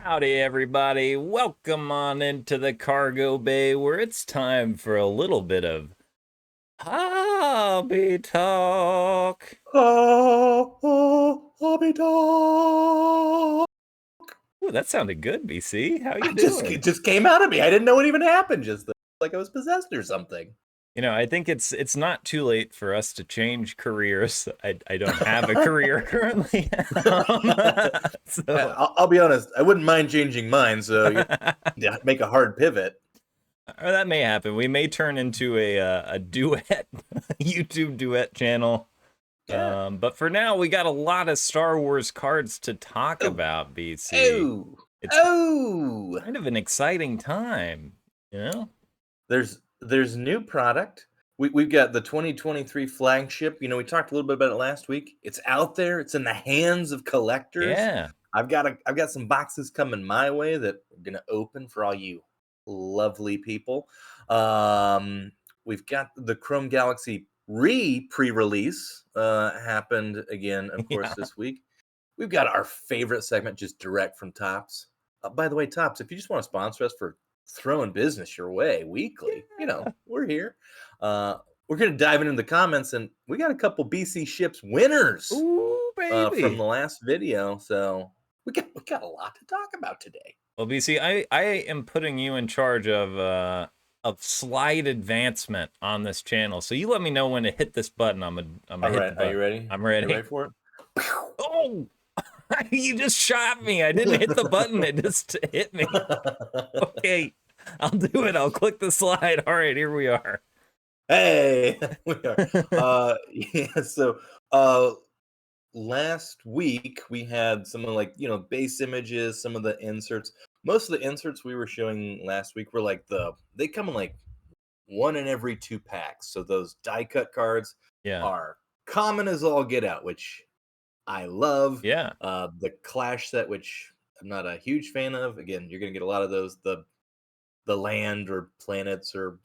Howdy, everybody. Welcome on into the cargo bay where it's time for a little bit of hobby talk. Hobby talk. Ooh, that sounded good, BC. How you I just doing? it just came out of me. I didn't know what even happened just then. Like I was possessed or something. I think it's not too late for us to change careers. I don't have a career currently. Um, so I'll be honest. I wouldn't mind changing mine. So yeah, make a hard pivot. or that may happen. We may turn into a duet, YouTube duet channel. Yeah. But for now, we got a lot of Star Wars cards to talk Oh, about, BC. oh, It's oh. kind of an exciting time, you know? There's new product. We've got the 2023 flagship. We talked a little bit about it last week. It's out there. It's in the hands of collectors. Yeah. I've got some boxes coming my way that I'm gonna open for all you lovely people. We've got the Chrome Galaxy pre-release happened again, of course, Yeah. this week. We've got our favorite segment, just direct from Topps. By the way, Topps, if you just want to sponsor us for throwing business your way weekly, Yeah. we're here. We're going to dive into the comments, and we got a couple BC ships winners Ooh, from baby. the last video. So we got a lot to talk about today. Well, BC, I am putting you in charge of slight advancement on this channel. So you let me know when to hit this button. I'm gonna All hit the right, are you button. ready? I'm You ready. ready for it? Oh, you just shot me. I didn't hit the button. It just hit me. Okay, I'll do it. I'll click the slide. All right, here we are. Hey, we are. Yeah. So, uh, last week we had some of base images, some of the inserts. Most of the inserts we were showing last week were they come in like one in every two packs. So those die cut cards Yeah, are common as all get out, which I love. yeah. The Clash set, which I'm not a huge fan of. Again, you're gonna get a lot of those the land or planets or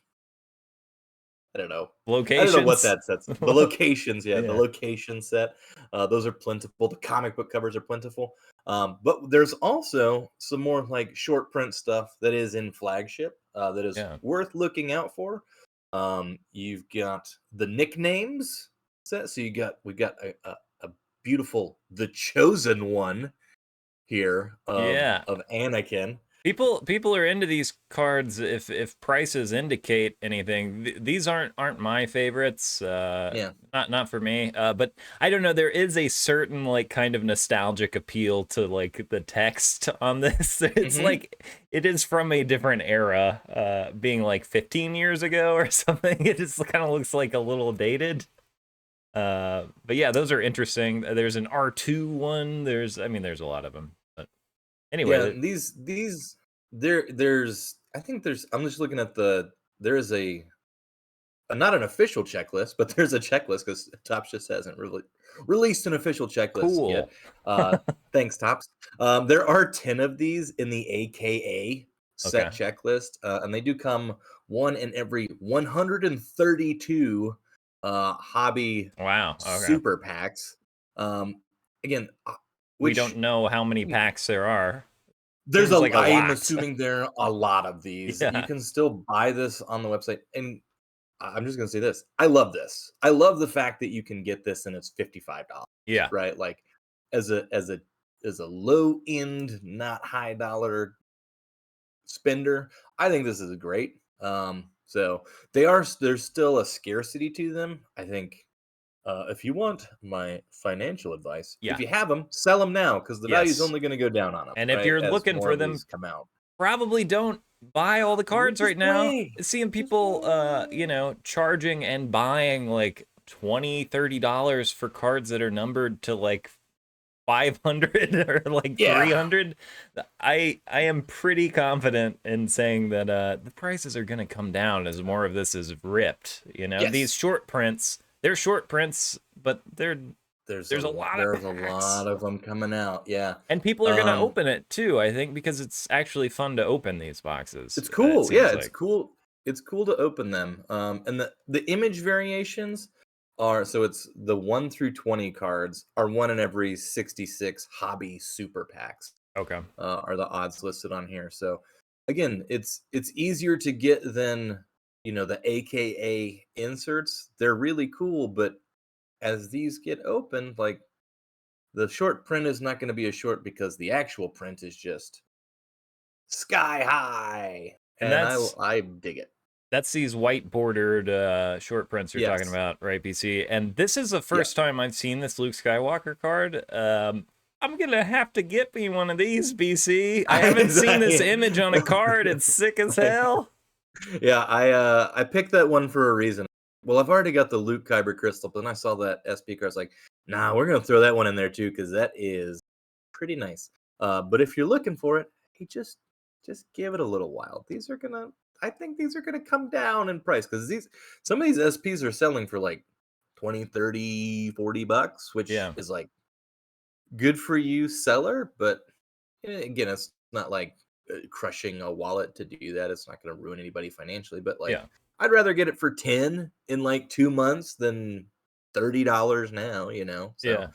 I don't know. I don't know what Locations. that sets. The locations, yeah, the Yeah, location set. Those are plentiful. The comic book covers are plentiful. But there's also some more like short print stuff that is in flagship that is yeah. worth looking out for. You've got the nicknames set. So we got a beautiful The Chosen One here Yeah. of Anakin. People are into these cards if prices indicate anything. These aren't my favorites. Yeah. Not for me. But I don't know. There is a certain like kind of nostalgic appeal to like the text on this. It's hmm like it is from a different era, being like 15 years ago or something. It just kind of looks like a little dated. But yeah, those are interesting. There's an R2 one. There's a lot of them. But Yeah, anyway, these there's I think there's I'm just looking at there is a not an official checklist, but there's a checklist because Topps just hasn't really released an official checklist yet. cool. Uh, thanks, Topps. There are 10 of these in the AKA set Okay. checklist, and they do come one in every 132 hobby Wow. Okay. super packs. Again, We don't which know how many packs there are. there's Seems a like a I am lot. assuming there are a lot of these. You Yeah. can still buy this on the website, and I'm just gonna say this. I love this. I love the fact that you can get this and it's $55, Yeah. right? Like as a low end, not high dollar spender, I think this is great. So there's still a scarcity to them. I think if you want my financial advice, if Yeah. you have them, sell them now because the value is Yes. only going to go down on them, And if right? you're As looking more for of them, these come out. probably don't buy all the cards Just right now. wait. Seeing Just people wait. charging and buying like 20, $30 for cards that are numbered to like 500 or like Yeah. 300. I am pretty confident in saying that the prices are going to come down as more of this is ripped. These Yes. short prints, they're short prints, but there's a lot of There's a lot packs. of them coming out. Yeah. And people are going to Um open it too, I think, because it's actually fun to open these boxes. it's It cool. Yeah, seems it's like. cool. It's cool to open them. And the image variations are so it's the 1 through 20 cards are one in every 66 hobby super packs. Okay. are the odds listed on here. So again, it's easier to get than the AKA inserts. They're really cool, but as these get opened, like the short print is not going to be a short because the actual print is just sky high, And and I dig it. that's these white bordered short prints you're talking Yes. about, right, BC? And this is the Yeah. first time I've seen this Luke Skywalker card. I'm gonna have to get me one of these, BC. I haven't seen this image on a card. It's sick as hell. Yeah, I picked that one for a reason. Well, I've already got the Luke Kyber crystal, but then I saw that SP card. I was like, nah, we're gonna throw that one in there too because that is pretty nice. But if you're looking for it, hey, just give it a little while. I think these are gonna come down in price because some of these SPs are selling for like 20, 30, $40, which Yeah, is like good for you, seller. But again, it's not like crushing a wallet to do that. It's not going to ruin anybody financially. But like, yeah, I'd rather get it for 10 in like 2 months than $30 now. So yeah.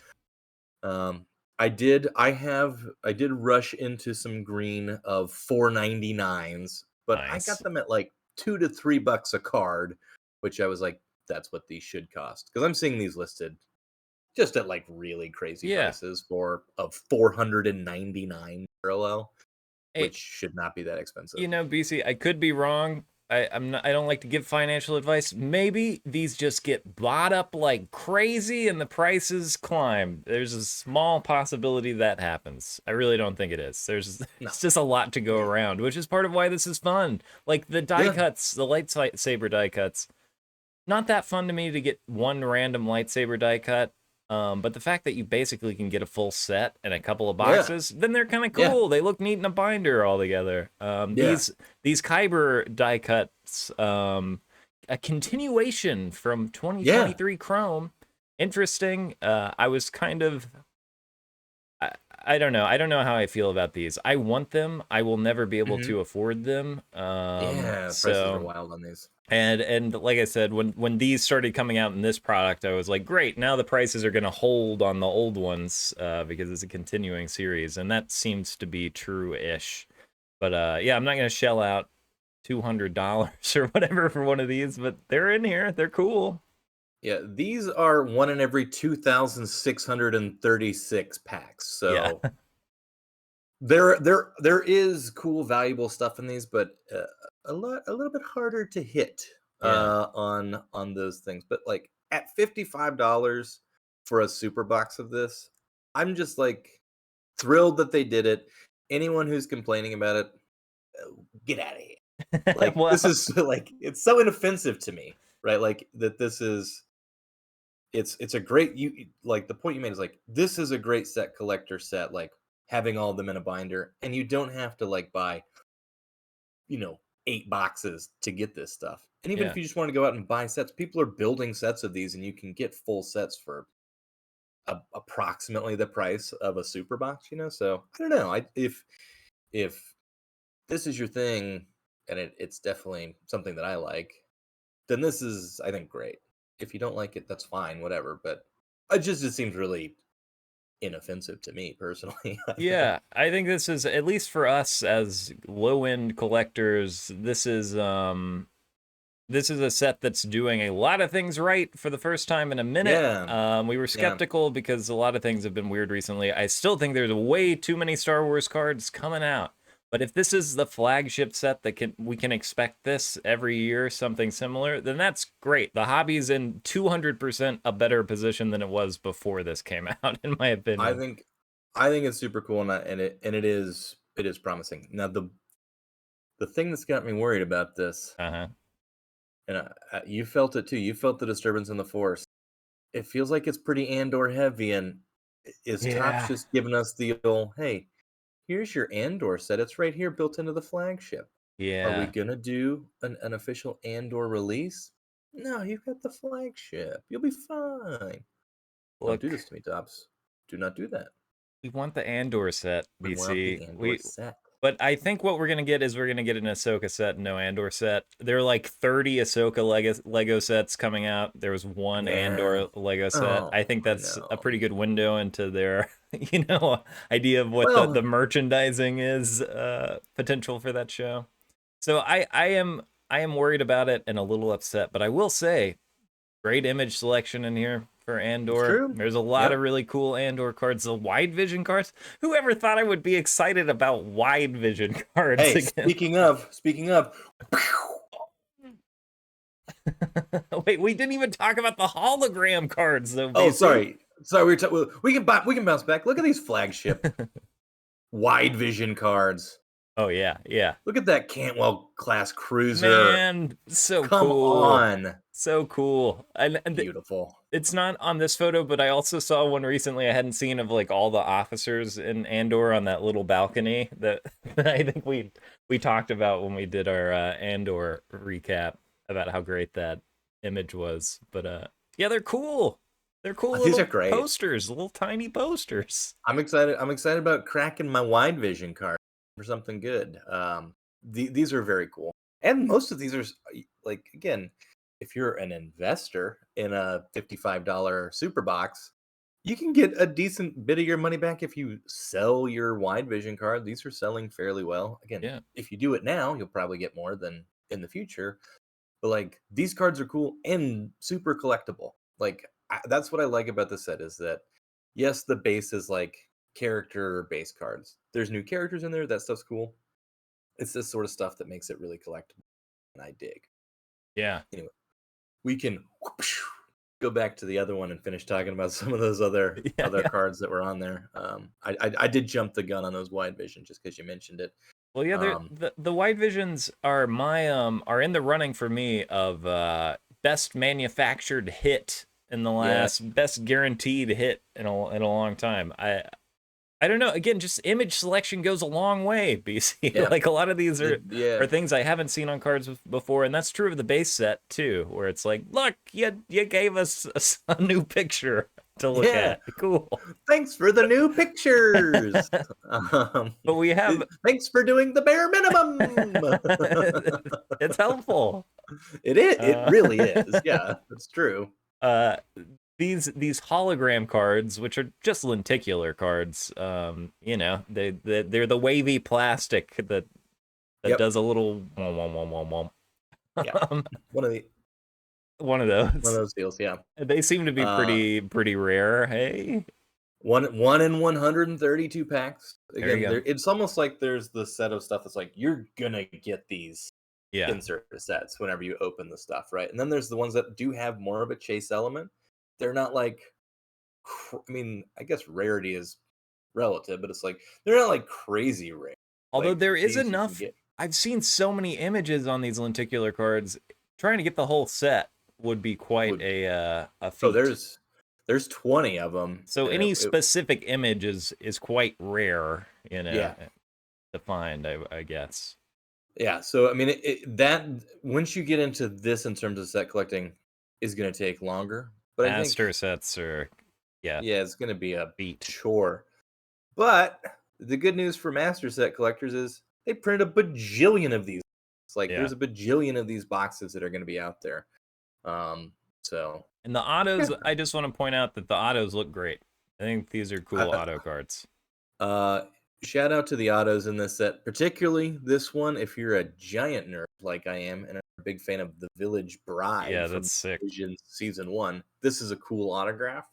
um, I did rush into some green of 4.99s, but I got Nice. them at like $2 to $3 a card, which I was like, that's what these should cost because I'm seeing these listed just at like really crazy Yeah. prices for a 499 parallel, Hey, which should not be that expensive. BC, I could be wrong. I'm not. I don't like to give financial advice. Maybe these just get bought up like crazy and the prices climb. There's a small possibility that happens. I really don't think it is. There's No. it's just a lot to go around, which is part of why this is fun. Like the die cuts, the lightsaber die cuts. Not that fun to me to get one random lightsaber die cut. But the fact that you basically can get a full set and a couple of Yeah. boxes, then they're kind of Yeah. cool. They look neat in a binder all together. Yeah. These Kyber die cuts, a continuation from Yeah. 2023 Chrome. Interesting. I was kind of I don't know. I don't know how I feel about these. I want them. I will never be able Hmm. to afford them. Yeah. Prices are So wild on these. and like I said, when these started coming out in this product, I was like, great, now the prices are gonna hold on the old ones because it's a continuing series, and that seems to be true-ish. But yeah, I'm not gonna shell out $200 or whatever for one of these, but they're in here. They're cool. Yeah. These are one in every 2,636 packs. Yeah, So there is cool, valuable stuff in these, but a little bit harder to hit yeah, on those things. But like at $55 for a super box of this, I'm just like thrilled that they did it. Anyone who's complaining about it, get out of here. Like well, this is like it's so inoffensive to me, right? Like that this is it's a great like the point you made is like this is a great set collector set, like having all of them in a binder, and you don't have to like buy 8 boxes to get this stuff. And even if yeah, you just want to go out and buy sets, people are building sets of these, and you can get full sets for approximately the price of a super box. So I don't know. If this is your thing, and it's definitely something that I like, then this is, I think, great. If you don't like it, that's fine, whatever. But it seems really inoffensive to me personally. yeah. I think this is, at least for us as low-end collectors, this is a set that's doing a lot of things right for the first time in a minute. Yeah, We were yeah. skeptical because a lot of things have been weird recently. I still think there's way too many Star Wars cards coming out. But if this is the flagship set that we can expect this every year, something similar, then that's great. The hobby's in 200% a better position than it was before this came out, in my I opinion. think I think it's super cool, and it is promising. Now the thing that's got me worried about this, Uh-huh. and you felt it too. You felt the disturbance in the force. It feels like it's pretty Andor heavy, and is Topps Yeah. just giving us the old, hey, here's your Andor set. It's right here built into the flagship. Are we Yeah. gonna do an official Andor release? No, you've got the flagship. You'll be fine. Don't do Look, this to me, Topps. Do not do that. we want the Andor set, We want BC. the Andor set. But I think what we're gonna get is we're gonna get an Ahsoka set, no Andor set. There are like 30 Ahsoka Lego sets coming out. There was one Yeah. Andor Lego set. Oh, I think I that's a know. pretty good window into their you know, idea of what the Well, merchandising is potential for that show. So I am worried about it and a little upset, but I will say great image selection in here for it's Andor. true. There's a lot of Yep. really cool Andor cards. The wide vision cards. Whoever thought I would be excited about wide vision cards Hey, again? speaking of, Wait, we didn't even talk about the hologram cards though, oh, BC. sorry, we can bounce back. Look at these flagship wide vision cards. Oh yeah, yeah. Look at that Cantwell class cruiser. Man, so Come cool. on. So cool. And Beautiful. it's not on this photo, but I also saw one recently I hadn't seen of like all the officers in Andor on that little balcony that I think we talked about when we did our Andor recap about how great that image was. But yeah, they're cool. They're cool These are little great. posters, little tiny posters. I'm excited. I'm excited about cracking my wide vision card for something good. These are very cool, and most of these are like, again, if you're an investor in a $55 super box, you can get a decent bit of your money back if you sell your wide vision card. These are selling fairly well. Again, Yeah. if you do it now, you'll probably get more than in the future. But like, these cards are cool and super collectible. Like, that's what I like about the set is that yes, the base is like character base cards. There's new characters in there. That stuff's cool. It's this sort of stuff that makes it really collectible, and I dig. Yeah. Anyway, we can go back to the other one and finish talking about some of those other Yeah, yeah. cards that were on there. I did jump the gun on those wide vision just because you mentioned it. Well, yeah, Um, the White Visions are my are in the running for me of best manufactured hit in the yeah, last best guaranteed hit in a long time. I don't know. Again, just image selection goes a long way, BC. yeah, Like a lot of these yeah. are things I haven't seen on cards before, and that's true of the base set too, where it's like, look, you gave us a new picture to look Yeah, at. Cool. thanks for the new pictures. Um, But we have thanks for doing the bare minimum. it's helpful. It is. It Uh, really is. Yeah, that's true. uh, these hologram cards, which are just lenticular cards, you know, they're the wavy plastic that Yep. does a little wom, wom, wom, wom, wom. Yeah. Um, One of the one of one of those. those deals. Yeah. They seem to be Uh, pretty rare. Hey, one in 132 packs. there you Again, go. there. It's almost like there's the set of stuff that's like you're gonna get these Yeah, insert sets whenever you open the stuff, right? And then there's the ones that do have more of a chase element. They're not like, I mean, I guess rarity is relative, but it's like they're not like crazy rare. although Like there is these you can enough. get. I've seen so many images on these lenticular cards. Trying to get the whole set would be quite Would a oh, feat. there's 20 of them, So and any it specific image is quite rare, you know, yeah. to find, I guess. Yeah, so I mean, that once you get into this in terms of set collecting, is going to take longer. But I think, Master sets are, yeah, yeah, it's going to be a beat. chore. But the good news for master set collectors is they printed a bajillion of these. It's like Yeah. there's a bajillion of these boxes that are going to be out there. So And the yeah, autos, I just want to point out that the autos look great. I think these are cool I, auto cards. uh, shout out to the autos in this set, particularly this one. If you're a giant nerd like I am, and a big fan of the Village Yeah, Bride from that's sick. Vision Season 1, this is a cool autograph.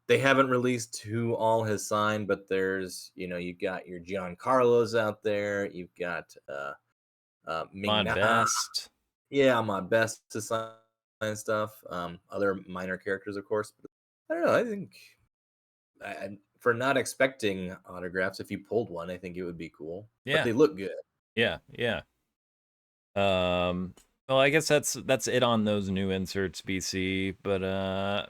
They haven't released who all has signed, but there's, you've got your Giancarlos out there. You've got My Ming Na. best. Yeah, my best to sign stuff. Other minor characters, of course. But I don't know. I think for not expecting autographs, if you pulled one, I think it would be cool. But Yeah, they look good. yeah, yeah. Well, I guess that's it on those new inserts, BC. But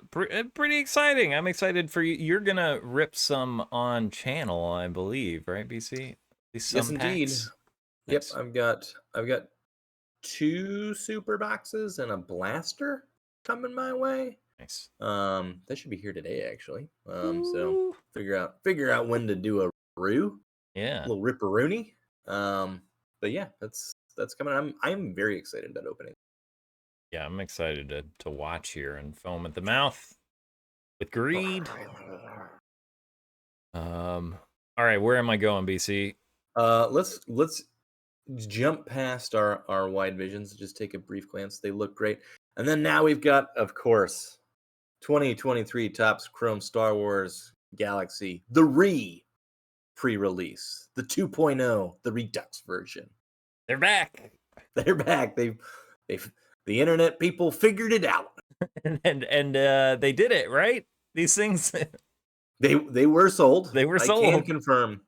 pretty exciting. I'm excited for you. You're gonna rip some on channel, I believe, right, BC? At least Yes, some indeed. packs. Yep, Nice, I've got two super boxes and a blaster coming my way. nice. That should be here today, actually. So Ooh. figure out when to do a roo, Yeah, little ripperoonie. But yeah, that's coming. I'm very excited about opening. yeah. I'm excited to watch here and foam at the mouth with greed. All right, where am I going, BC? Let's jump past our wide visions. Just take a brief glance. They look great, and then now we've got, of course, 2023 Topps Chrome Star Wars Galaxy, the pre-release, the 2.0, the Redux version. They're back. They're back. They've the internet people figured it out. and they did it, right? These things They were sold. they were I can sold. confirm.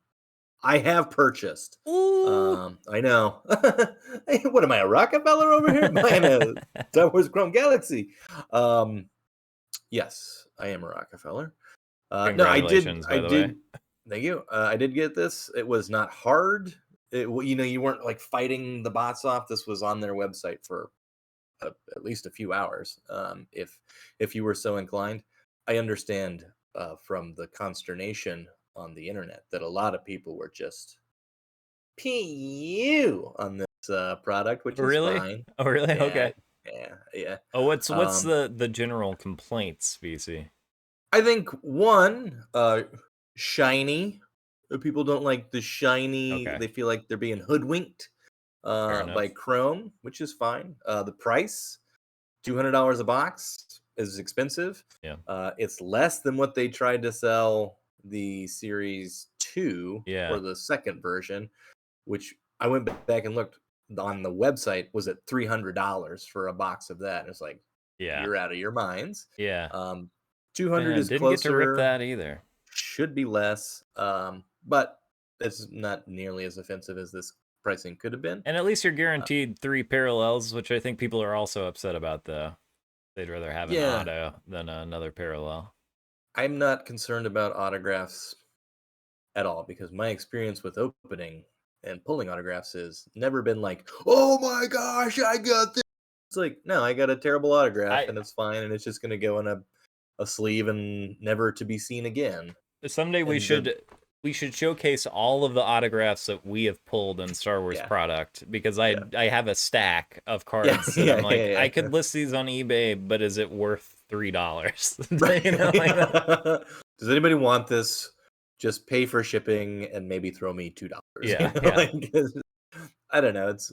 I have purchased. Ooh. I know. Hey, what am I, a Rockefeller over here? Buying a Star Wars Chrome Galaxy. Yes, I am a Rockefeller. No, I did. Congratulations, by the way. Thank you. I did get this. It was not hard. You weren't like fighting the bots off. This was on their website for at least a few hours. If you were so inclined, I understand from the consternation on the internet that a lot of people were just PU on this product, which is Really? fine. Oh, really? Yeah, Okay. yeah. Oh, what's Um, the general complaints, BC? I think one, shiny. People don't like the shiny. Okay, They feel like they're being hoodwinked fair by enough. Chrome, which is fine. The price, $200 a box, is expensive. Yeah. It's less than what they tried to sell the Series 2 Yeah. or the second version, which I went back and looked on the website, was at $300 for a box of that. And it's like, Yeah. you're out of your minds. Yeah. 200 Man, is didn't get to rip closer, that either. should be less, but it's not nearly as offensive as this pricing could have been. And at least you're Uh, guaranteed 3 parallels, which I think people are also upset about, though. They'd rather have an yeah, auto than another parallel. I'm not concerned about autographs at all because my experience with opening and pulling autographs has never been like, oh my gosh, I got this. It's like, no, I got a terrible autograph I and it's fine and it's just going to go in a sleeve and never to be seen again. Someday we And the, should showcase all of the autographs that we have pulled in Star Wars yeah, product, because yeah, I have a stack of yeah, cards that I'm yeah, like, yeah, I yeah. could list these on eBay, but is it worth $3? Right. You know, like that. Does anybody want this? Just pay for shipping and maybe throw me $2. Yeah, yeah. I don't know. It's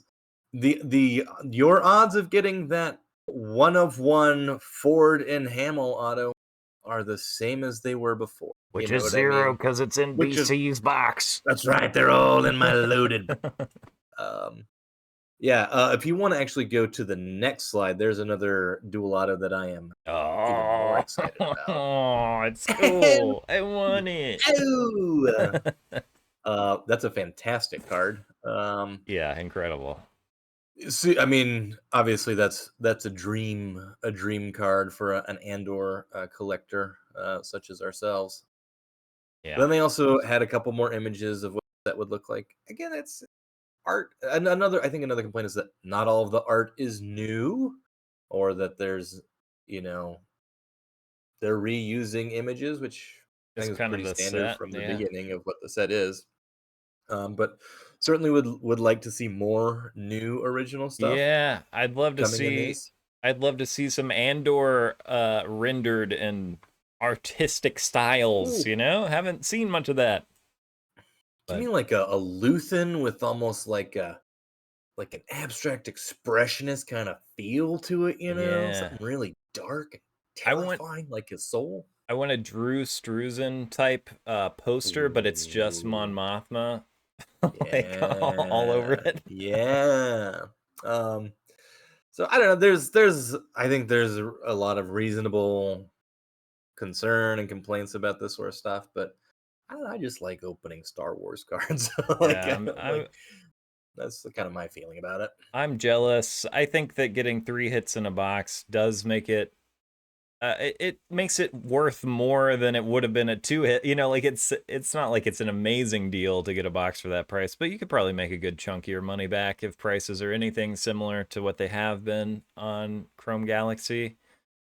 the your odds of getting that one of one Ford and Hamill auto are the same as they were before. You Which know is what I 0 mean? because it's in Which is BC's box. that's right. They're all in my loaded. Um, yeah. If you want to actually go to the next slide, there's another dual auto that I am even more Oh, excited about. it's cool. I want it. Oh, that's a fantastic card. Yeah, incredible. See, I mean, obviously that's a dream card for an Andor collector such as ourselves. But Yeah. then they also had a couple more images of what that would look like. Again, it's art. And I think another complaint is that not all of the art is new, or that there's, you know, they're reusing images, which I It's think is kind of pretty the standard set. from the Yeah. beginning of what the set is. But certainly would like to see more new original stuff Yeah, coming in these. I'd love to see some Andor rendered in artistic styles, Ooh, you know? Haven't seen much of that. give But me like a Luthen with almost like an abstract expressionist kind of feel to it, yeah. something really dark and I want terrifying, like his soul. I want a Drew Struzan type poster, but it's just Mon Ooh, Mothma like all over yeah, it. yeah. Um, so I don't know. There's I think there's a lot of reasonable concern and complaints about this sort of stuff, but I don't know, I just like opening Star Wars cards. like, Yeah, like that's kind of my feeling about it. I'm jealous. I think that getting 3 hits in a box does make it it makes it worth more than it would have been at 2 hit. You know, like it's not like it's an amazing deal to get a box for that price, but you could probably make a good chunk of your money back if prices are anything similar to what they have been on Chrome Galaxy.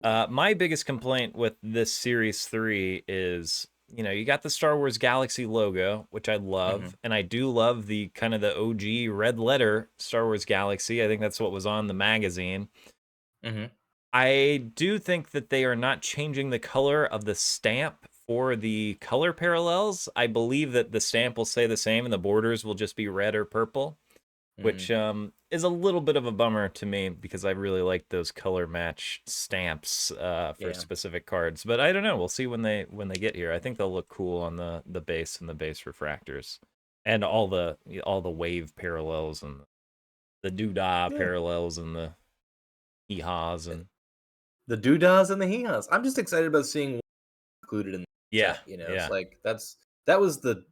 My biggest complaint with this Series 3 is, you know, you got the Star Wars Galaxy logo, which I Hmm. love, and I do love the kind of the OG red letter Star Wars Galaxy. I think that's what was on the magazine. Hmm. I do think that they are not changing the color of the stamp for the color parallels, I believe that the stamp will stay the same and the borders will just be red or purple, which is a little bit of a bummer to me because I really like those color match stamps for specific cards. But I don't know. We'll see when they get here. I think they'll look cool on the base and the base refractors, and all the wave parallels and the doodah parallels and the hee-haws and the doodahs and the hee-haws. I'm just excited about seeing what's included in the set, you know. It's like that was the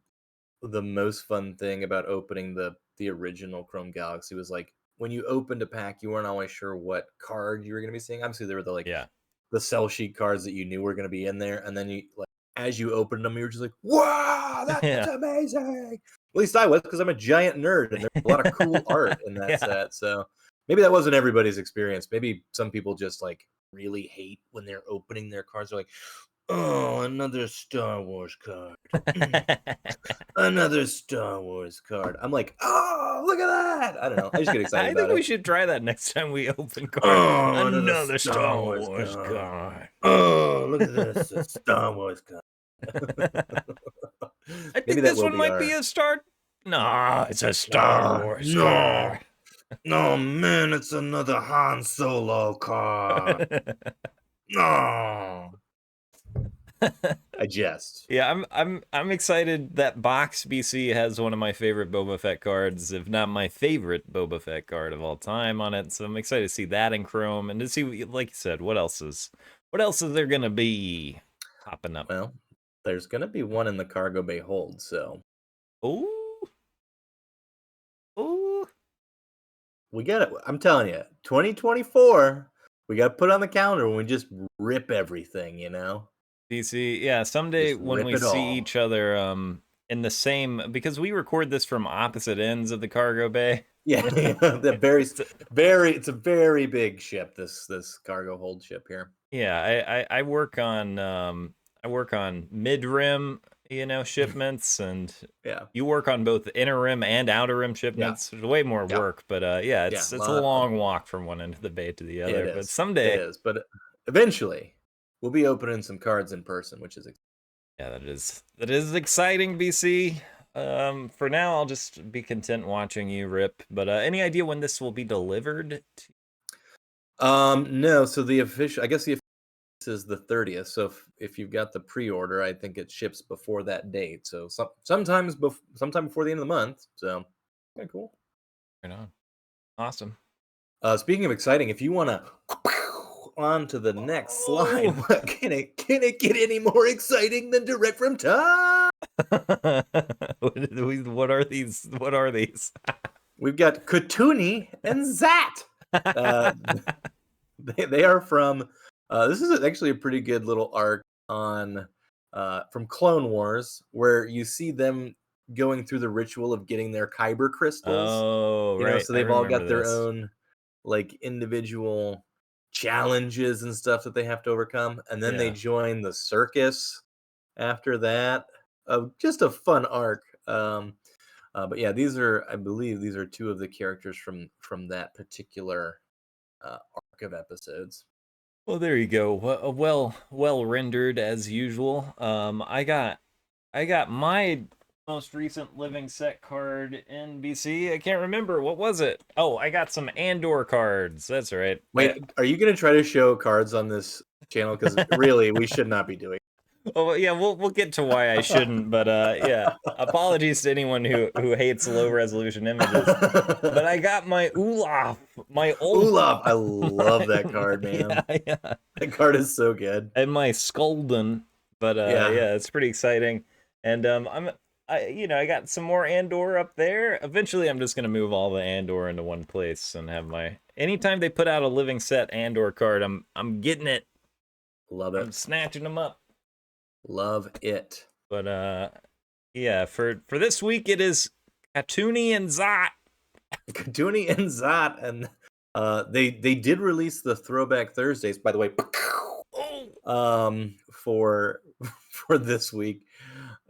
most fun thing about opening the original Chrome Galaxy was like when you opened a pack, you weren't always sure what card you were going to be seeing. Obviously, there were the cell sheet cards that you knew were going to be in there, and then you like as you opened them, you were just like, "Wow, that's amazing!" At least I was, because I'm a giant nerd, and there's a lot of cool art in that set. So maybe that wasn't everybody's experience. Maybe some people just like really hate when they're opening their cards. They're like, "Oh, another Star Wars card." Another Star Wars card. I'm like, oh, look at that. I don't know. I just get excited I about think it. we should try that next time we open cards. Oh, another Star Wars card. Oh, look at this. A Star Wars card. I think this one might be a Star. No, it's a Star Wars card. No, man, it's another Han Solo card. No. I jest. Yeah, I'm excited that Box BC has one of my favorite Boba Fett cards, if not my favorite Boba Fett card of all time on it. So I'm excited to see that in Chrome and to see, like you said, what else is there gonna be popping up? Well, there's gonna be one in the cargo bay hold, so. Ooh. We got it. I'm telling you, 2024, we got to put on the calendar when we just rip everything, you know? DC, yeah, someday when we see each other in the same, because we record this from opposite ends of the cargo bay. Yeah, it's a very big ship, this cargo hold ship here. Yeah, I work on mid-rim, shipments, and you work on both inner rim and outer rim shipments. There's way more work, but it's a long walk from one end of the bay to the other. But someday it is, but eventually we'll be opening some cards in person, which is that is exciting, BC. For now, I'll just be content watching you rip. But any idea when this will be delivered? No. So the official is the 30th. So if you've got the pre-order, I think it ships before that date. So sometime before the end of the month. So kind of cool. Right on. Awesome. Speaking of exciting, if you want to on to the next slide, can it get any more exciting than direct from top? What are these? We've got Katuni and Zat. They are from. This is actually a pretty good little arc on from Clone Wars, where you see them going through the ritual of getting their Kyber crystals. Oh, right. So they've all got their own like individual challenges and stuff that they have to overcome, and then they join the circus after that. Just a fun arc. But yeah, I believe these are two of the characters from that particular arc of episodes. Well, there you go. Well rendered as usual. I got my most recent living set card in BC. I can't remember, what was it? Oh, I got some Andor cards. That's right. Wait, are you gonna try to show cards on this channel? Because really, we should not be doing. Oh yeah, we'll get to why I shouldn't, but yeah. Apologies to anyone who hates low resolution images. But I got my Olaf, Olaf. I love that card, man. Yeah. That card is so good. And my Skolden, but yeah, it's pretty exciting. And I got some more Andor up there. Eventually, I'm just gonna move all the Andor into one place and have my. Anytime they put out a living set Andor card, I'm getting it. Love it. I'm snatching them up. Love it. But yeah, for this week it is Katuni and Zot. Katuni and Zot, and they did release the Throwback Thursdays, by the way. For this week.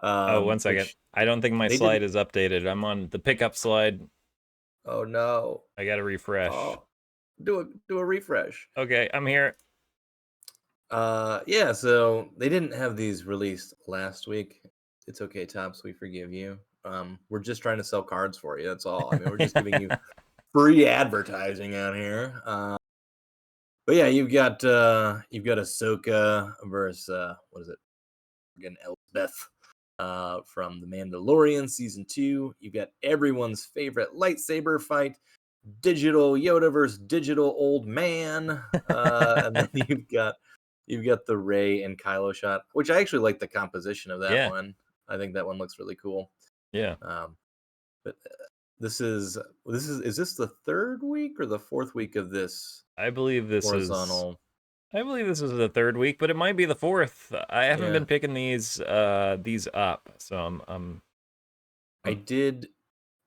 One second. I don't think my slide is updated. I'm on the pickup slide. Oh no! I gotta refresh. Oh, do a refresh. Okay, I'm here. Yeah, so they didn't have these released last week. It's okay, Tops, we forgive you. We're just trying to sell cards for you. That's all. I mean, we're just giving you free advertising out here. But yeah, you've got Ahsoka versus what is it? Again, Elsbeth from The Mandalorian season 2. You've got everyone's favorite lightsaber fight, digital Yoda versus digital old man, and then you've got the Ray and Kylo shot, which I actually like the composition of that Yeah, one. I think that one looks really cool. yeah. Um, but this is this the third week or the fourth week of this I believe this is horizontal? I believe this is the third week, but it might be the fourth. I haven't Yeah, been picking these up, so I I'm did.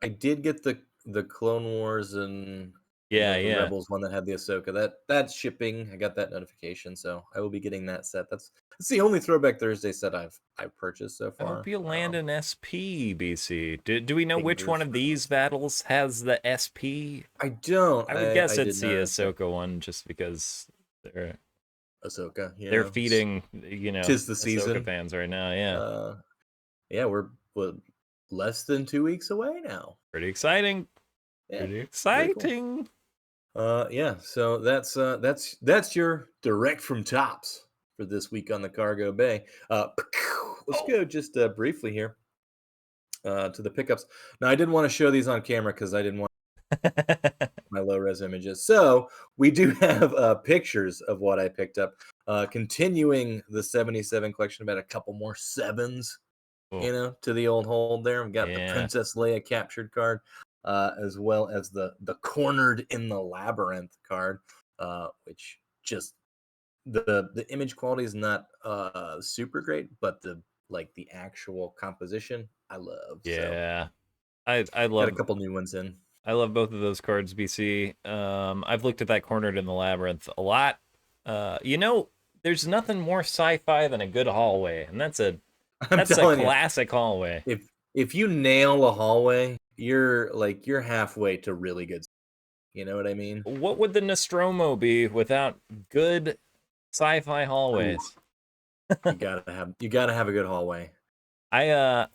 I did get the Clone Wars and yeah, the yeah. Rebels one that had the Ahsoka. That's shipping. I got that notification, so I will be getting that set. That's the only Throwback Thursday set I've purchased so I hope far. you land an SP, BC. Do we know which one Fingers of these crossed. battles has the SP? I don't. I would I guess I did it's the not. Ahsoka one, just because they're Ahsoka. they're feeding, Tis the Ahsoka season. fans right now. Yeah, Uh, yeah, we're what, less than 2 weeks away now. pretty exciting. Yeah, Pretty very cool. exciting. Yeah, so that's your direct from Tops for this week on the Cargo Bay. Let's go just briefly here to the pickups. Now, I didn't want to show these on camera because I didn't want my low res images. So we do have pictures of what I picked up. Continuing the 77 collection, about a couple more sevens, Cool. to the old hold there. We've got the Yeah, Princess Leia captured card, as well as the cornered in the labyrinth card, which just the image quality is not super great, but the actual composition I love. So yeah. I got a love couple new ones in. I love both of those cards, BC. I've looked at that cornered in the labyrinth a lot. There's nothing more sci-fi than a good hallway, and that's a I'm that's a telling you, classic hallway. if you nail a hallway, you're halfway to really good. You know what I mean? What would the Nostromo be without good sci-fi Ooh, hallways? you gotta have a good hallway. I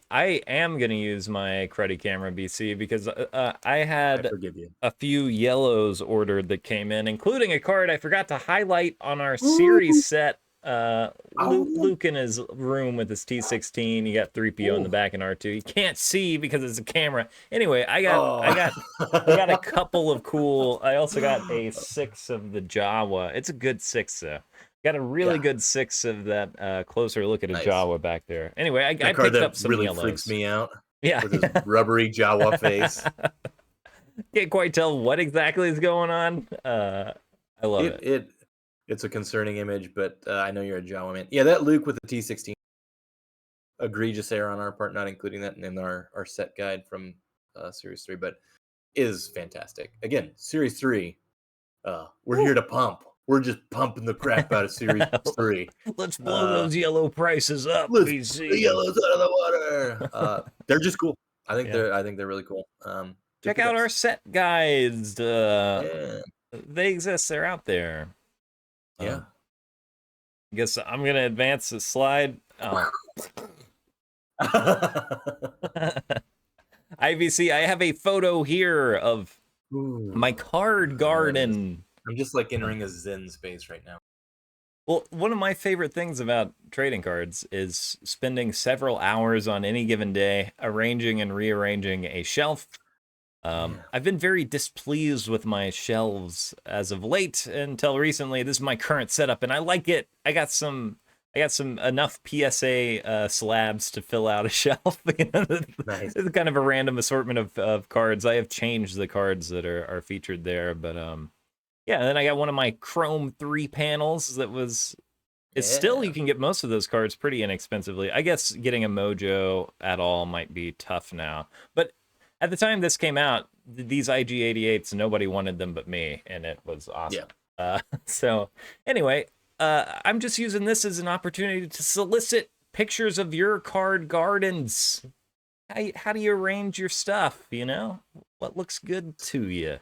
am gonna use my Cruddy camera, BC, because I I had forgive you. a few yellows ordered that came in, including a card I forgot to highlight on our Ooh, series set. oh, Luke in his room with his T16. You got 3PO in the ooh, back and R2. You can't see because it's a camera. Anyway, I got oh. I got I got a couple of cool. I also got a six of the Jawa. It's a good six though. Got a really Yeah, good six of that closer look at a nice. Jawa back there. Anyway, I That card picked that up some really freaks yellows. me out Yeah. with his rubbery Jawa face. Can't quite tell what exactly is going on. I love It it. it it's a concerning image, but I know you're a Jawa man. Yeah, that Luke with the T16, egregious error on our part, not including that in our set guide from Series 3, but is fantastic. Again, Series 3, we're Woo. here to pump. We're just pumping the crap out of Series 3. Let's blow Uh, those yellow prices up, let's blow the BC. yellows out of the water. They're just cool. I think Yeah. they're really cool. Good Check out our pickups. set guides. Yeah, They exist. They're out there. yeah. I guess I'm gonna advance the slide. Oh. IVC, I have a photo here of my Ooh, card that is. garden. I'm just like entering a Zen space right now. Well, one of my favorite things about trading cards is spending several hours on any given day arranging and rearranging a shelf. Yeah. I've been very displeased with my shelves as of late until recently. This is my current setup, and I like it. I got some enough PSA slabs to fill out a shelf. Nice. It's kind of a random assortment of cards. I have changed the cards that are featured there, but yeah. And then I got one of my Chrome 3 panels that was. It's still, you Yeah. can get most of those cards pretty inexpensively. I guess getting a Mojo at all might be tough now. But at the time this came out, these IG88s, nobody wanted them but me, and it was Yeah. awesome. So anyway, I'm just using this as an opportunity to solicit pictures of your card gardens. How do you arrange your stuff, What looks good to you?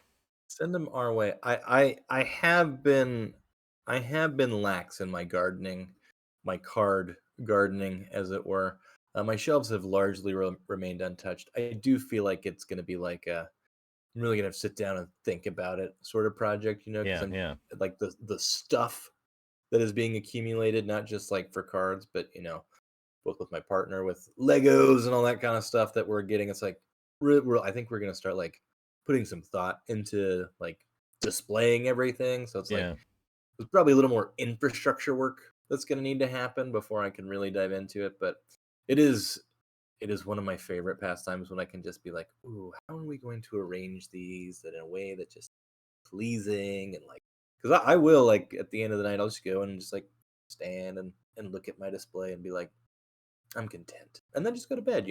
Send them our way. I have been I have been lax in my gardening, my card gardening, as it were. My shelves have largely remained untouched. I do feel like it's going to be like I'm really gonna have to sit down and think about it sort of project, because Yeah, I'm yeah, like the stuff that is being accumulated, not just like for cards, but both with my partner with Legos and all that kind of stuff that we're getting. It's like I think we're gonna start like putting some thought into like displaying everything. So it's like yeah. there's probably a little more infrastructure work that's gonna need to happen before I can really dive into it. But it is it is one of my favorite pastimes when I can just be like, "Ooh, how are we going to arrange these in a way that just pleasing?" And like, because I will like at the end of the night, I'll just go and just like stand and look at my display and be like, "I'm content," and then just go to bed.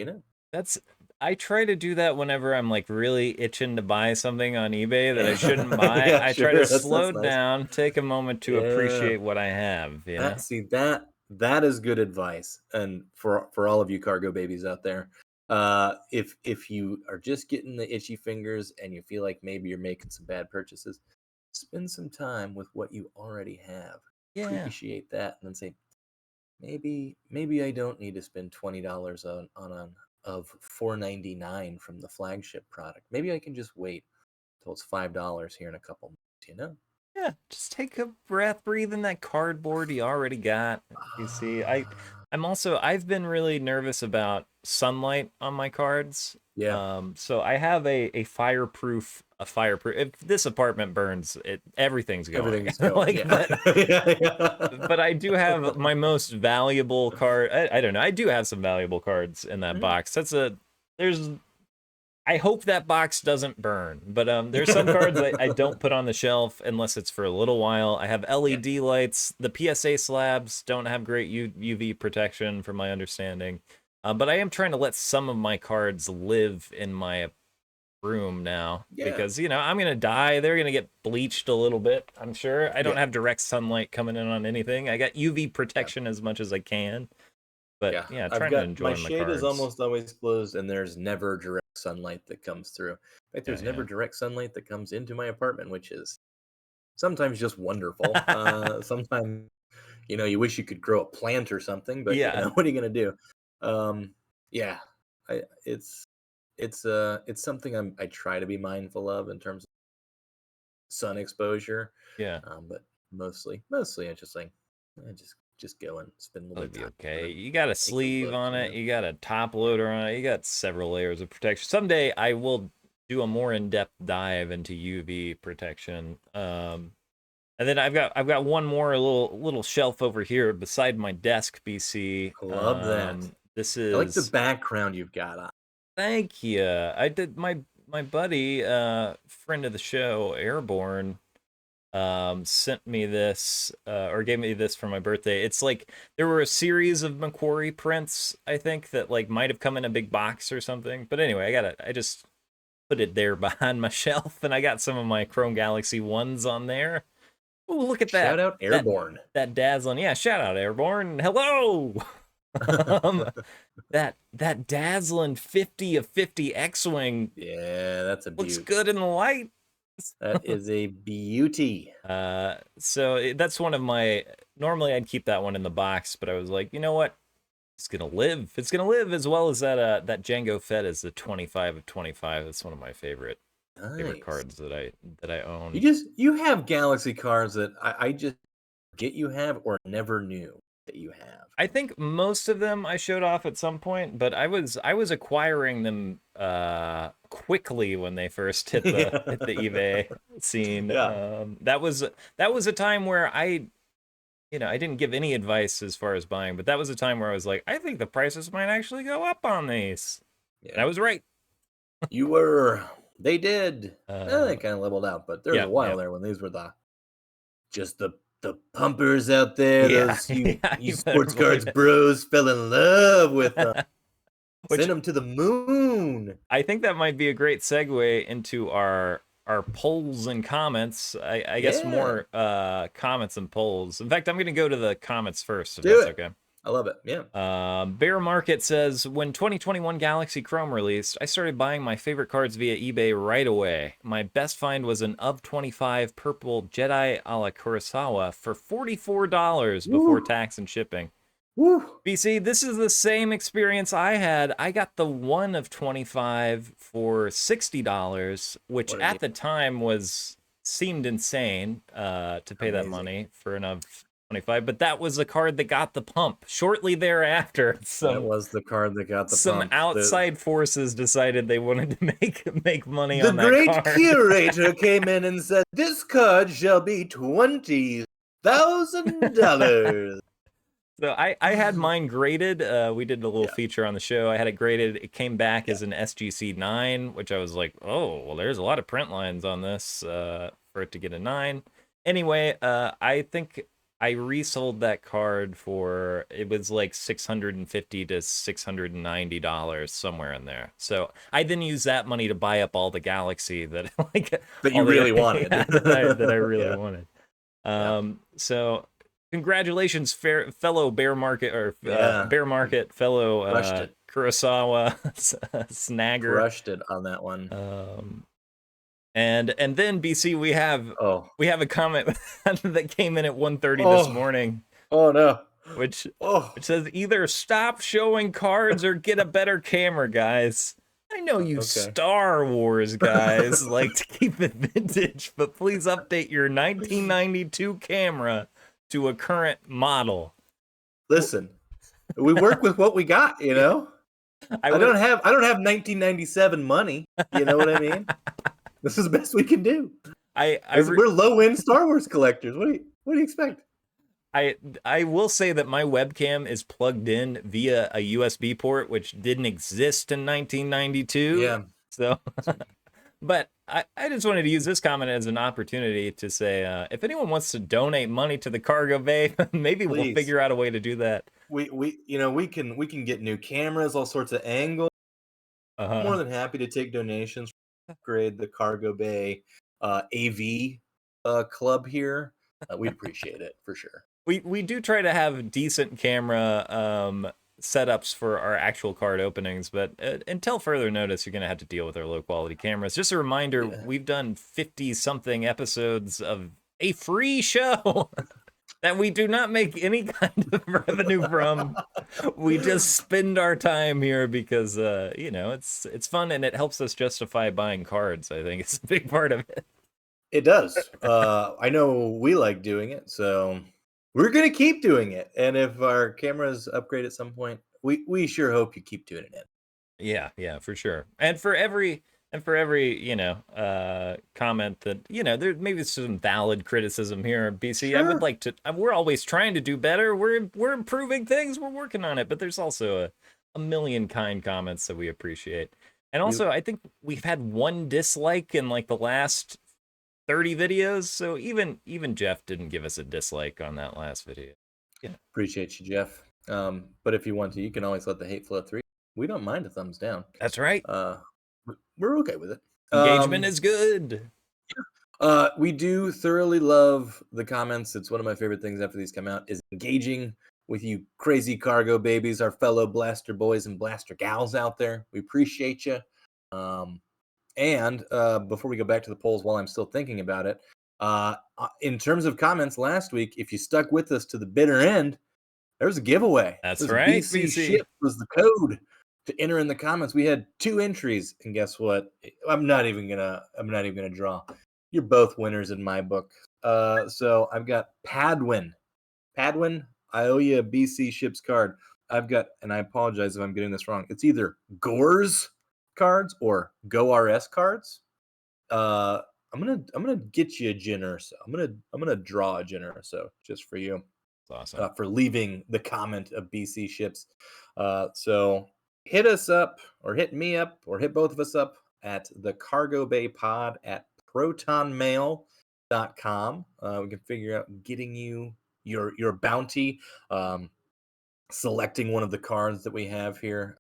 That's I try to do that whenever I'm like really itching to buy something on eBay that I shouldn't Yeah, buy. yeah, I try to sure. slow That's nice. down, take a moment to Yeah, appreciate what I have, you know? that is good advice, and for all of you cargo babies out there, if you are just getting the itchy fingers and you feel like maybe you're making some bad purchases, spend some time with what you already have. Yeah. Appreciate that, and then say, maybe I don't need to spend $20 on an of 4.99 from the flagship product. Maybe I can just wait till it's $5 here in a couple months. Yeah, just take a breath, breathe in that cardboard you already got. You see, Ah, I've been really nervous about sunlight on my cards. yeah, So I have a fireproof if this apartment burns, everything's going. everything's going. Like, Yeah, yeah, yeah. but I do have my most valuable card. I don't know. I do have some valuable cards in that Mhm. box. There's I hope that box doesn't burn, but there's some cards I don't put on the shelf unless it's for a little while. I have Yeah, LED lights. The PSA slabs don't have great UV protection, from my understanding. But I am trying to let some of my cards live in my room now yeah, because I'm gonna die. They're gonna get bleached a little bit, I'm sure. I don't yeah, have direct sunlight coming in on anything. I got UV yeah. protection as much as I can, but Yeah, yeah, I've trying to got my enjoy my shade is cards. almost always closed, and there's never direct sunlight that comes through. In fact, Yeah, there's never yeah. direct sunlight that comes into my apartment, which is sometimes just wonderful. Sometimes you wish you could grow a plant or something, but Yeah, what are you gonna do? Um, yeah, it's something I try to be mindful of in terms of sun exposure, yeah. but mostly I just like I just go and spend a little It'll bit of be time with okay. it, You got a take a sleeve look. on it. You got a top loader on it. You got several layers of protection. Someday I will do a more in-depth dive into UV protection. And then I've got one more little shelf over here beside my desk, BC. I love that. This I like the is background you've got on. Thank you. I did my buddy, friend of the show, Airborne, sent me this or gave me this for my birthday. It's like there were a series of Macquarie prints, I think, that like might have come in a big box or something. But anyway, I just put it there behind my shelf, and I got some of my Chrome Galaxy ones on there. Oh, look at Shout that. out That Airborne. that dazzling. Yeah, shout out Airborne. Hello. um that dazzling 50 of 50 X-Wing Yeah, that's a looks beaut. good in the light. That is a beauty. So that's one of my. Normally, I'd keep that one in the box, but I was like, you know what? It's gonna live. It's gonna live as well as that Django Fett is the 25 of 25. That's one of my favorite Nice. cards that I You own. just you have Galaxy cards that I just get you have or never knew that you have. I think most of them I showed off at some point, but I was acquiring them quickly when they first hit the Yeah. eBay scene. Yeah. That was a time where I didn't give any advice as far as buying, but that was a time where I was like, I think the prices might actually go up on these. And I Yeah. was right. You were. They did. They Uh, kind of leveled out, but there was yeah, a yeah, while there when these were just the pumpers out there. yeah, Those yeah. you You better sports cards believe bros fell in love with them. it. Send Which them to the moon. I think that might be a great segue into our polls and comments. I guess Yeah, more comments and polls. In fact, I'm going to go to the comments first, if do that's it. okay. I love it. Yeah. Bear Market says, when 2021 Galaxy Chrome released, I started buying my favorite cards via eBay right away. My best find was an of 25 purple Jedi a la Kurosawa for $44 before Woo. tax and shipping. Woo. BC, this is the same experience I had. I got the one of 25 for $60, which What a deal. at the time seemed insane to pay that Amazing. money for an of 25, but that was a card that got the pump shortly thereafter. That was the card that got the Some pump. outside forces decided they wanted to make money The on that great card. curator came in and said, "This card shall be $20,000." So I had mine graded. We did a little Yeah. feature on the show. I had it graded. It came back as an SGC 9, which I was like, oh, well, there's a lot of print lines on this for it to get a 9. Anyway, I think I resold that card for, it was like $650 to $690, somewhere in there. So I didn't use that money to buy up all the Galaxy that That you really wanted. that I really Yeah. wanted. Yeah. So congratulations, fellow Bear Market Yeah. Bear Market fellow Crushed it. Kurosawa snagger. Crushed it on that one. And then BC, we have a comment that came in at 1:30 this morning. Oh no. Which says, either stop showing cards or get a better camera, guys. I know you Star Wars guys like to keep it vintage, but please update your 1992 camera to a current model. Listen, we work with what we got, you know. I don't have 1997 money. You know what I mean? This is the best we can do. We're low-end Star Wars collectors. What do you expect? I will say that my webcam is plugged in via a USB port, which didn't exist in 1992. Yeah. So, but I just wanted to use this comment as an opportunity to say, if anyone wants to donate money to the cargo bay, maybe we'll figure out a way to do that. We can get new cameras, all sorts of angles. More than happy to take donations, upgrade the cargo bay AV club here. We'd appreciate it for sure. We do try to have decent camera setups for our actual card openings, but until further notice, you're going to have to deal with our low quality cameras. Just a reminder, we've done 50 something episodes of a free show that we do not make any kind of revenue from. We just spend our time here because it's fun and it helps us justify buying cards. I think it's a big part of it. It does. I know we like doing it, so we're gonna keep doing it. And if our cameras upgrade at some point, we sure hope you keep doing it. Yeah, for sure. And for every comment that there maybe some valid criticism here, BC. Sure. I would like to. We're always trying to do better. We're improving things. We're working on it. But there's also a million kind comments that we appreciate. And also, I think we've had one dislike in like the last 30 videos. So even Jeff didn't give us a dislike on that last video. Yeah, appreciate you, Jeff. But if you want to, you can always let the hate flow through. We don't mind a thumbs down. That's right. We're okay with it. Engagement is good. We do thoroughly love the comments. It's one of my favorite things after these come out is engaging with you crazy cargo babies, our fellow blaster boys and blaster gals out there. We appreciate you. And before we go back to the polls, while I'm still thinking about it, in terms of comments last week, if you stuck with us to the bitter end, there was a giveaway. That's right. BC Ship was the code to enter in the comments. We had 2 entries, and guess what? I'm not even gonna draw. You're both winners in my book. So I've got Padwin. Padwin, I owe you a BC Ships card. I've got, and I apologize if I'm getting this wrong. It's either Gore's cards or Go RS cards. I'm gonna get you a Jin Urso. I'm gonna draw a Jin Urso just for you. That's awesome. For leaving the comment of BC Ships. So hit us up, or hit me up, or hit both of us up at the Cargo Bay Pod at protonmail.com. We can figure out getting you your bounty, selecting one of the cards that we have here.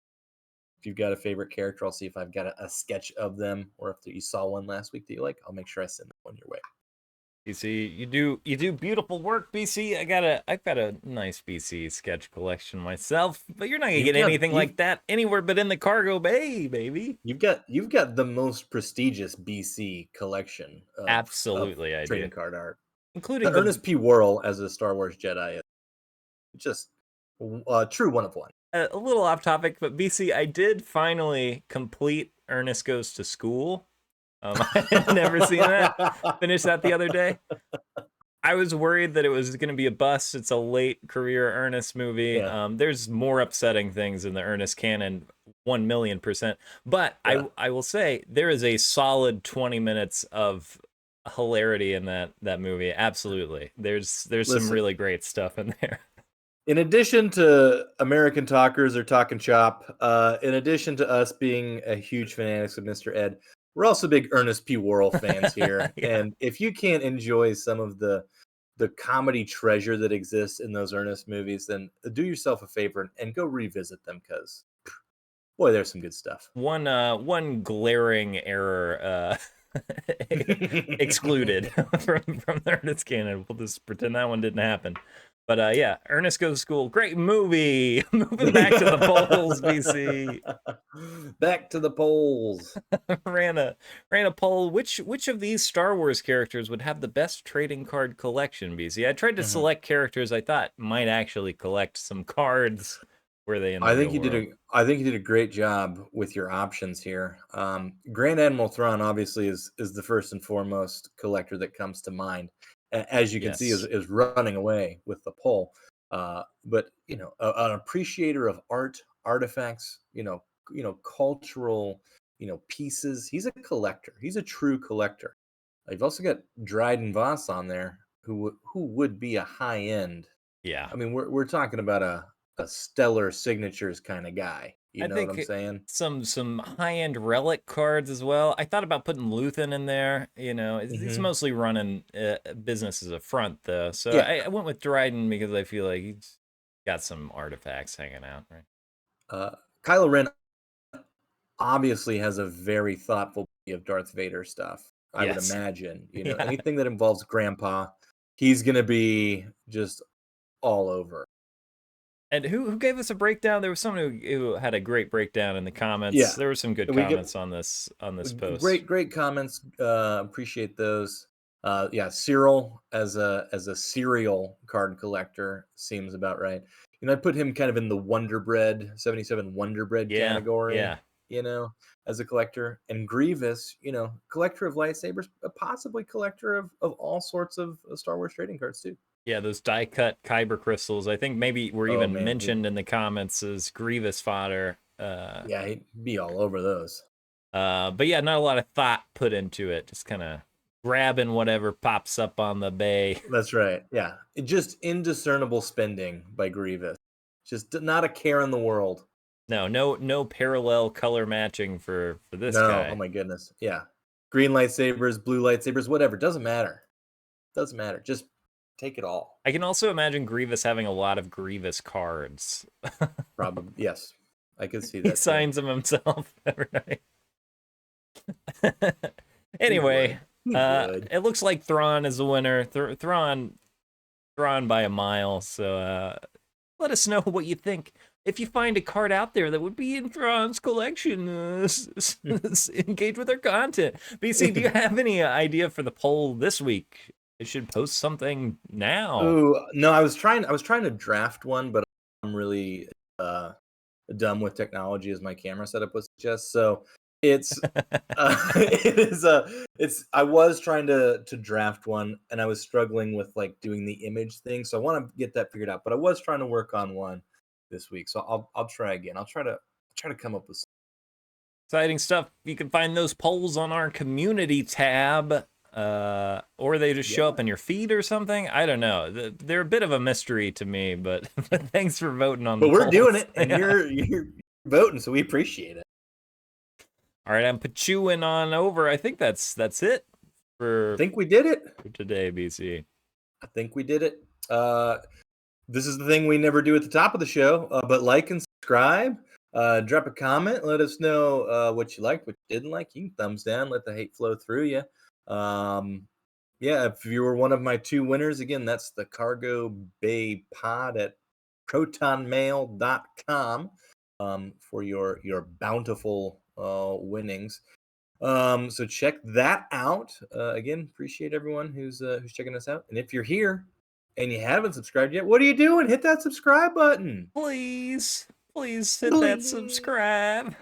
If you've got a favorite character, I'll see if I've got a sketch of them, or if you saw one last week that you like, I'll make sure I send that one your way. BC, you do beautiful work, BC. I've got a nice BC sketch collection myself, but you're not gonna You've get got anything like that anywhere but in the cargo bay, baby. you've got the most prestigious BC collection of Absolutely, I do. trading card art. The Including the Ernest P. Worrell as a Star Wars Jedi is just a true one of one. a little off topic, but BC, I did finally complete Ernest Goes to School. I had never seen that. Finished that the other day. I was worried that it was going to be a bust. It's a late career Ernest movie. Yeah, There's more upsetting things in the Ernest canon, 1,000,000%. But yeah. I will say there is a solid 20 minutes of hilarity in that movie. Absolutely, there's some Listen, really great stuff in there. in addition to American talkers or talking chop, in addition to us being a huge fanatics of Mr. Ed, we're also big Ernest P. Worrell fans here. Yeah, And if you can't enjoy some of the comedy treasure that exists in those Ernest movies, then do yourself a favor and go revisit them because boy, there's some good stuff. one glaring error excluded from the Ernest canon. We'll just pretend that one didn't happen. But yeah, Ernest Goes to School, great movie. Moving back to the polls, BC. Back to the polls. ran a poll. Which of these Star Wars characters would have the best trading card collection, BC? I tried to Mhm. select characters I thought might actually collect some cards. Were they in the real world? I think you did a great job with your options here. Grand Admiral Thrawn obviously is the first and foremost collector that comes to mind, as you can see, Yes. is running away with the poll. But an appreciator of art, artifacts, cultural, pieces. He's a collector. He's a true collector. You've also got Dryden Voss on there, who would be a high end. Yeah. I mean, we're talking about a stellar signatures kind of guy. You I know what think I'm saying? some high end relic cards as well. I thought about putting Luthen in there. He's Hmm. mostly running business as a front though, so Yeah. I went with Dryden because I feel like he's got some artifacts hanging out, right? Uh, Kylo Ren obviously has a very thoughtful view of Darth Vader stuff. I would Yes, imagine, yeah. anything that involves Grandpa, he's gonna be just all over. And who gave us a breakdown? There was someone who had a great breakdown in the comments. Yeah, There were some good we get comments on this post. great comments. Appreciate those. Yeah, Cyril as a serial card collector seems about right. I put him kind of in the Wonder Bread 77 Wonder Bread Yeah, category. yeah. As a collector, and Grievous, collector of lightsabers, possibly collector of all sorts of Star Wars trading cards too. Yeah, those die cut kyber crystals, I think maybe were Oh even man, mentioned in the comments as Grievous fodder. yeah, he'd be all over those. But yeah, not a lot of thought put into it. Just kind of grabbing whatever pops up on the bay. That's right. Yeah, just indiscernible spending by Grievous. Just not a care in the world. No parallel color matching for this No, oh guy. my goodness. Yeah. Green lightsabers, blue lightsabers, whatever. Doesn't matter. Doesn't matter. Just take it all. I can also imagine Grievous having a lot of Grievous cards. Probably. Yes. I could see He that too. signs them himself every night. He Anyway, would. He would. it looks like Thrawn is the winner. Thrawn by a mile. So let us know what you think. If you find a card out there that would be in Thrawn's collection, engage with our content. BC, do you have any idea for the poll this week? I should post something now. Ooh, no, I was trying to draft one, but I'm really dumb with technology as my camera setup was just. So it's it is I was trying to draft one and I was struggling with like doing the image thing. So I want to get that figured out, but I was trying to work on one this week. So I'll try again. I'll try to come up with Exciting stuff. You can find those polls on our community tab. Or they just show yeah. up in your feed or something. I don't know. They're a bit of a mystery to me, but thanks for voting on the But we're doing polls. it and Yeah. you're voting, so we appreciate it. All right, I'm pachewing on over. I think that's it I for think we did it. today, BC. I think we did it. This is the thing we never do at the top of the show, but like and subscribe. Drop a comment. Let us know what you liked, what you didn't like. You can thumbs down. Let the hate flow through you. Um, Yeah, if you were one of my 2 winners, again, that's the Cargo Bay Pod at protonmail.com, for your bountiful, winnings. So check that out. Again, appreciate everyone who's checking us out. And if you're here and you haven't subscribed yet, what are you doing? Hit that subscribe button. Please, please hit that Please. subscribe.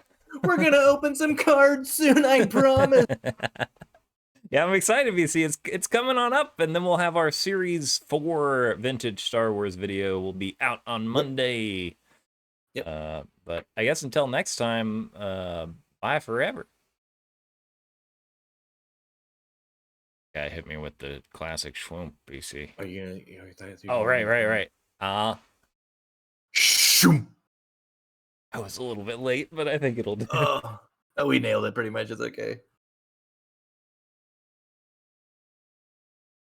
We're gonna open some cards soon, I promise. Yeah, I'm excited, VC. It's coming on up, and then we'll have our Series 4 vintage Star Wars video will be out on Yep. Monday. Yep. But I guess until next time, bye forever. Guy hit me with the classic schwoomp, BC. Are you Oh, right. Shoom. I was a little bit late, but I think it'll do. Oh, we nailed it pretty much. It's okay.